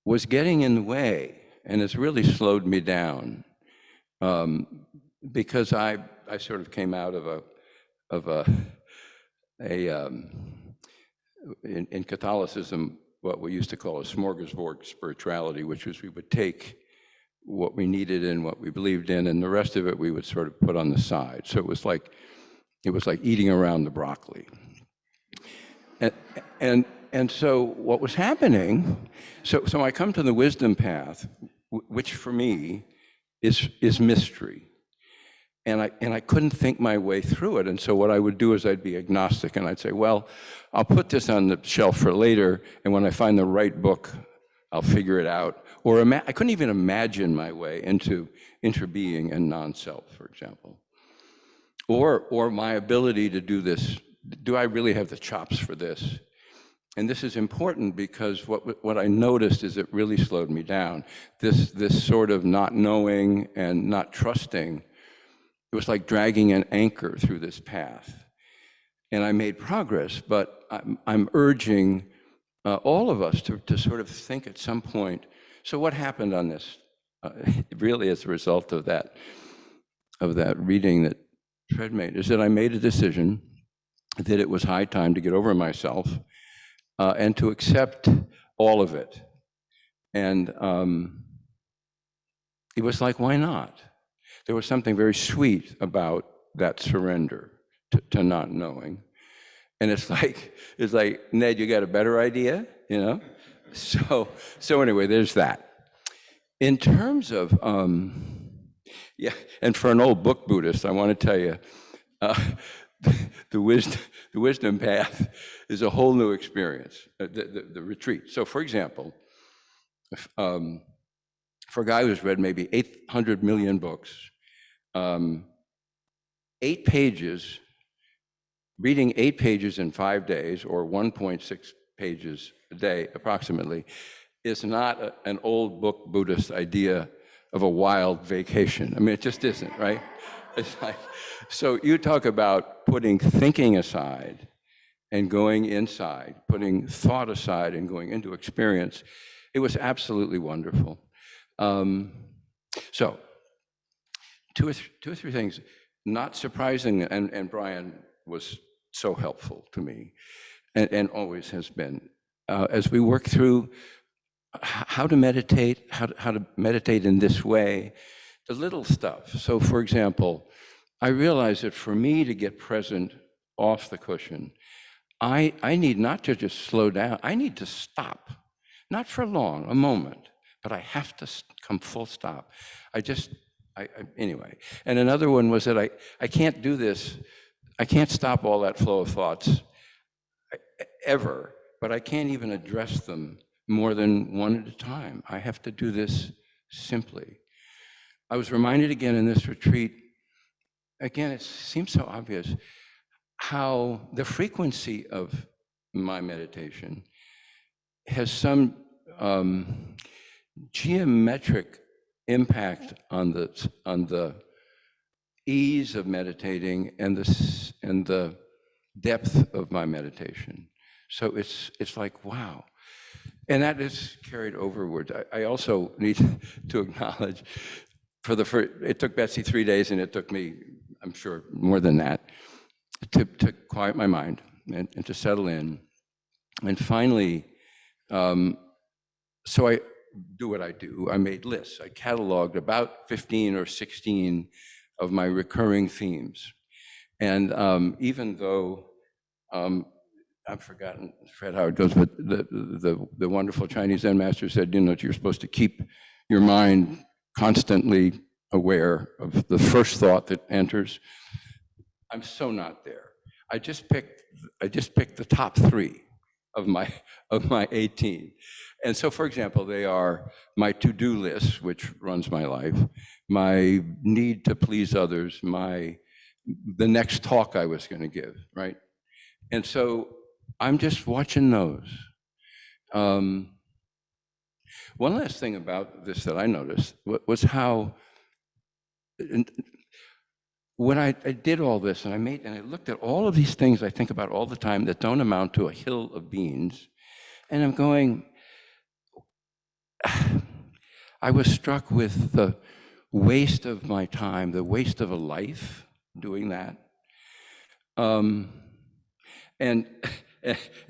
was getting in the way, and it's really slowed me down, because I sort of came out in Catholicism, what we used to call a smorgasbord spirituality, which was we would take what we needed and what we believed in, and the rest of it we would sort of put on the side. So it was like eating around the broccoli. And so what was happening, so I come to the wisdom path, which for me is mystery. And I couldn't think my way through it. And so what I would do is I'd be agnostic, and I'd say, well, I'll put this on the shelf for later, and when I find the right book, I'll figure it out. Or I couldn't even imagine my way into interbeing and non-self, for example. Or my ability to do this. Do I really have the chops for this? And this is important because what I noticed is it really slowed me down. This sort of not knowing and not trusting, it was like dragging an anchor through this path. And I made progress, but I'm urging all of us to sort of think at some point, so what happened on this? Really as a result of that reading that Fred made, is that I made a decision that it was high time to get over myself and to accept all of it. And it was like, why not? there was something very sweet about that surrender to not knowing. And it's like, Ned, you got a better idea, you know? So anyway, there's that. In terms of, yeah, and for an old book Buddhist, I want to tell you, the wisdom path is a whole new experience, the retreat. So for example, for a guy who's read maybe 800 million books, 8 pages, reading 8 pages in 5 days, or 1.6 pages a day approximately, is not an old book Buddhist idea of a wild vacation. I mean, it just isn't, right? It's like, so you talk about putting thinking aside and going inside, putting thought aside and going into experience. It was absolutely wonderful. So, two or three things, not surprising, and Brian was so helpful to me, and always has been, as we work through how to meditate, how to meditate in this way, the little stuff. So for example, I realized that for me to get present off the cushion, I need not to just slow down, I need to stop. Not for long, a moment, but I have to come full stop. Anyway. And another one was that I can't do this, I can't stop all that flow of thoughts ever, but I can't even address them more than one at a time. I have to do this simply. I was reminded again in this retreat, again, it seems so obvious, how the frequency of my meditation has some geometric impact on the ease of meditating and the depth of my meditation. So it's like, wow. And that is carried overward. I also need to acknowledge, it took Betsy 3 days, and it took me, I'm sure, more than that, to quiet my mind and to settle in. And finally, so I do what I do. I made lists. I cataloged about 15 or 16 of my recurring themes. And even though, I've forgotten, Fred, how it goes, but the wonderful Chinese Zen master said, you know, you're supposed to keep your mind constantly aware of the first thought that enters. I'm so not there. I just picked the top 3 of my 18. And so, for example, they are my to-do list, which runs my life, my need to please others, the next talk I was going to give, right? And so I'm just watching those. One last thing about this that I noticed was how, when I did all this and I looked at all of these things I think about all the time that don't amount to a hill of beans, and I'm going, I was struck with the waste of my time, the waste of a life doing that.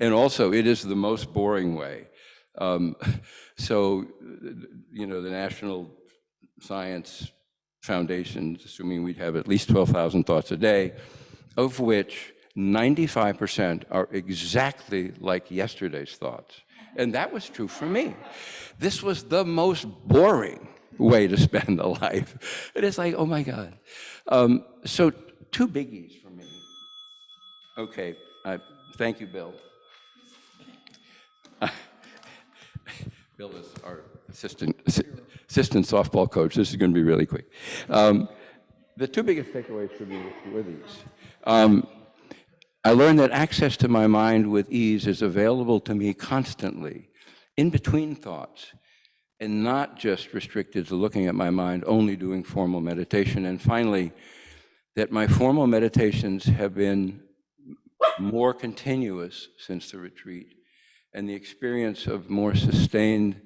And also, it is the most boring way. So, you know, the National Science Foundation, assuming we'd have at least 12,000 thoughts a day, of which 95% are exactly like yesterday's thoughts. And that was true for me. This was the most boring way to spend a life. It is like, oh my God. So 2 biggies for me. Okay, thank you, Bill. Bill is our assistant softball coach. This is going to be really quick. The 2 biggest takeaways for me were these. I learned that access to my mind with ease is available to me constantly, in between thoughts, and not just restricted to looking at my mind, only doing formal meditation. And finally, that my formal meditations have been more continuous since the retreat, and the experience of more sustained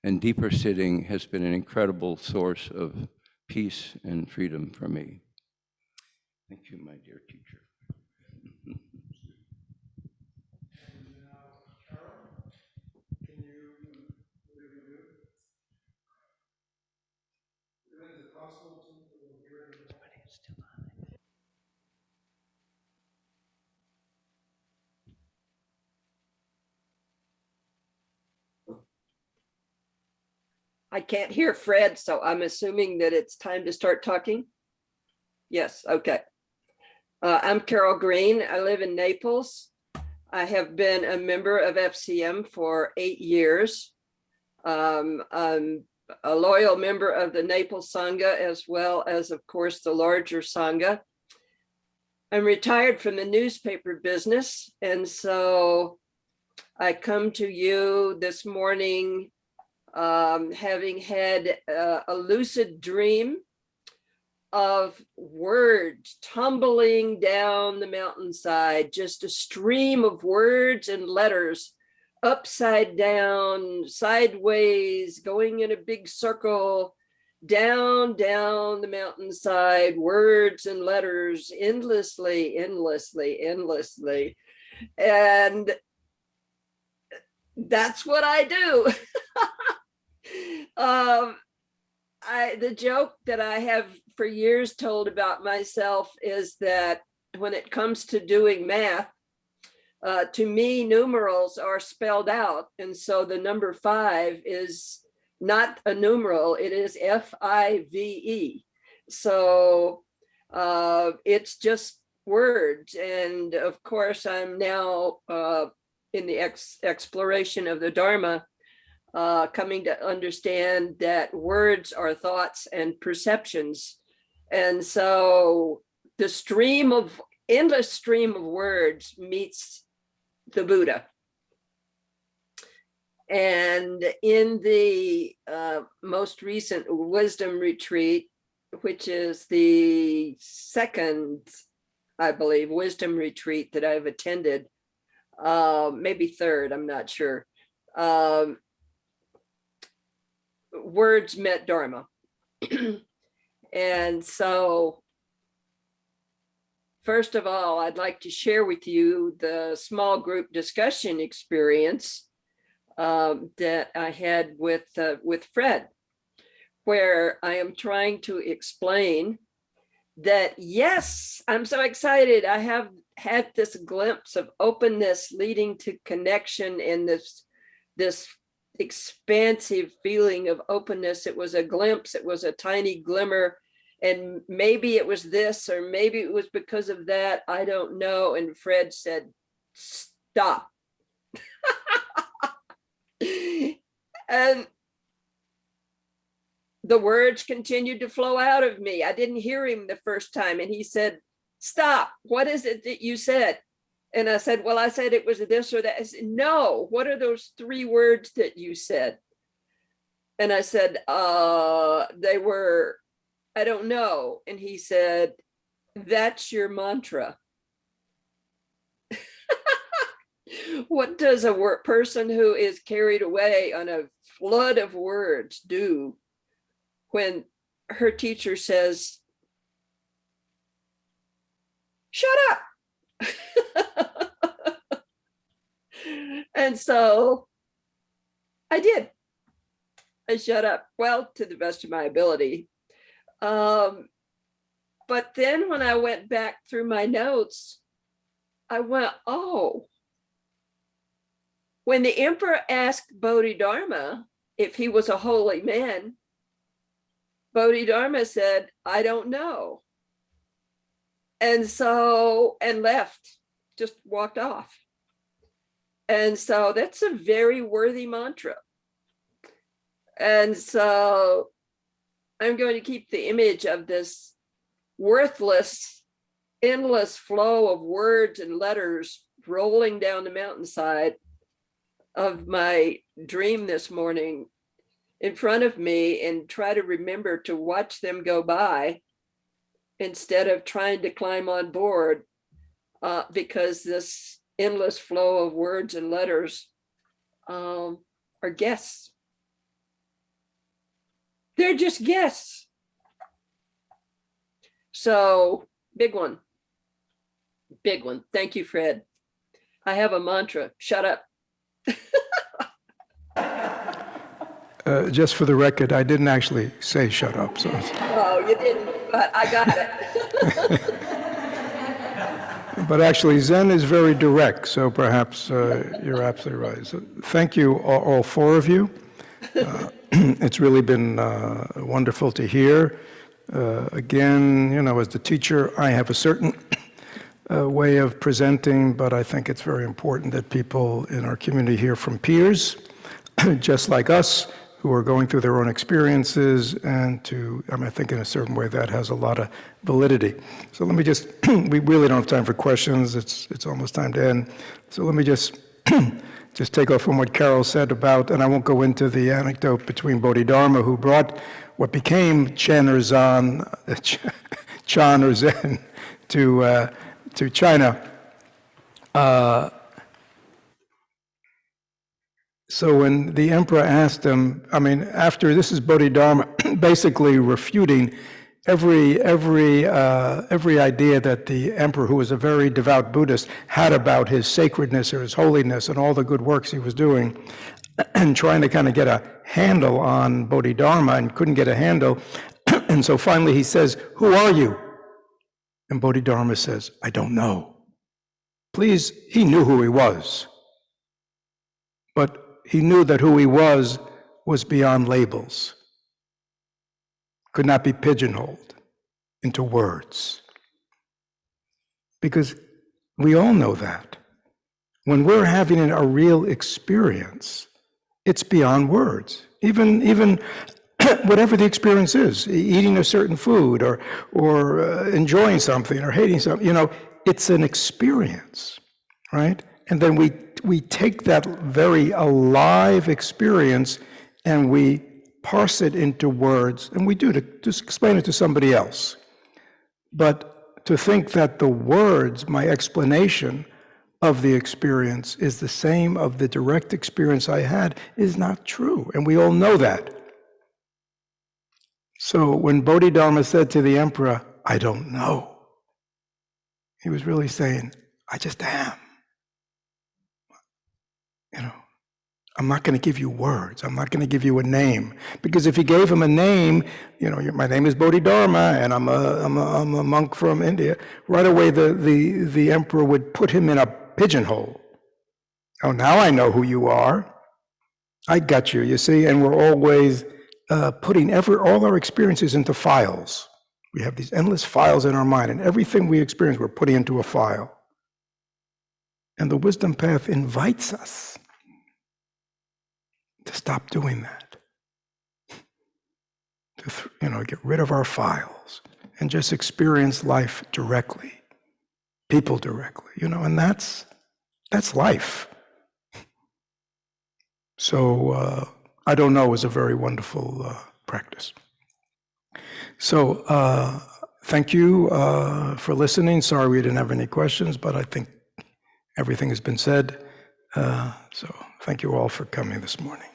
and deeper sitting has been an incredible source of peace and freedom for me. Thank you, my dear teacher. Is it possible to I can't hear Fred, so I'm assuming that it's time to start talking. Yes, okay. I'm Carol Green. I live in Naples. I have been a member of FCM for 8 years. I'm a loyal member of the Naples Sangha, as well as, of course, the larger Sangha. I'm retired from the newspaper business, and so I come to you this morning having had a lucid dream of words tumbling down the mountainside, just a stream of words and letters, upside down, sideways, going in a big circle, down the mountainside, words and letters, endlessly. And that's what I do. The joke that I have for years told about myself is that when it comes to doing math, to me, numerals are spelled out. And so the number 5 is not a numeral, it is F-I-V-E. So it's just words. And of course, I'm now in the exploration of the Dharma, coming to understand that words are thoughts and perceptions. And so the endless stream of words meets the Buddha. And in the most recent wisdom retreat, which is the second, I believe, wisdom retreat that I've attended, maybe third, I'm not sure. Words met Dharma. And so, first of all, I'd like to share with you the small group discussion experience that I had with Fred, where I am trying to explain that, yes, I'm so excited. I have had this glimpse of openness leading to connection, and this expansive feeling of openness. It was a glimpse, it was a tiny glimmer, and maybe it was this, or maybe it was because of that, I don't know. And Fred said, stop. And the words continued to flow out of me. I didn't hear him the first time, and he said, stop, what is it that you said? And I said, well, I said it was this or that. I said, no, what are those 3 words that you said? And I said, they were, I don't know. And he said, that's your mantra. What does a person who is carried away on a flood of words do when her teacher says, shut up? And so I did. I shut up, well, to the best of my ability. But then when I went back through my notes, I went, oh, when the emperor asked Bodhidharma if he was a holy man, Bodhidharma said, I don't know. And so, and left, just walked off. And so that's a very worthy mantra. And so I'm going to keep the image of this worthless, endless flow of words and letters rolling down the mountainside of my dream this morning in front of me, and try to remember to watch them go by instead of trying to climb on board, because this endless flow of words and letters are guests. They're just guests. So big one. Thank you, Fred. I have a mantra, shut up. Just for the record, I didn't actually say shut up. So. Oh, you didn't, but I got it. But actually, Zen is very direct, so perhaps you're absolutely right. So thank you, all 4 of you. it's really been wonderful to hear. Again, as the teacher, I have a certain way of presenting, but I think it's very important that people in our community hear from peers, just like us, who are going through their own experiences, and I think in a certain way that has a lot of validity. So let me just, we really don't have time for questions, it's almost time to end. So let me just take off from what Carol said about, and I won't go into the anecdote between Bodhidharma, who brought what became Chan or Zen to China. So when the emperor asked him, after this is Bodhidharma basically refuting every idea that the emperor, who was a very devout Buddhist, had about his sacredness or his holiness and all the good works he was doing, and trying to kind of get a handle on Bodhidharma and couldn't get a handle. And so finally he says, "Who are you?" And Bodhidharma says, "I don't know." Please, he knew who he was. But he knew that who he was beyond labels, could not be pigeonholed into words. Because we all know that. When we're having a real experience, it's beyond words. Even whatever the experience is, eating a certain food or enjoying something or hating something, it's an experience, right? And then we take that very alive experience and we parse it into words, and we do to just explain it to somebody else. But to think that the words, my explanation of the experience, is the same of the direct experience I had is not true, and we all know that. So when Bodhidharma said to the emperor, "I don't know," he was really saying, "I just am. I'm not going to give you words. I'm not going to give you a name." Because if he gave him a name, my name is Bodhidharma and I'm a monk from India, right away the emperor would put him in a pigeonhole. Oh, now I know who you are. I got you, you see, and we're always putting all our experiences into files. We have these endless files in our mind, and everything we experience we're putting into a file. And the wisdom path invites us to stop doing that, to get rid of our files and just experience life directly, people directly, and that's life. So I don't know is a very wonderful practice. So thank you for listening. Sorry we didn't have any questions, but I think everything has been said. So thank you all for coming this morning.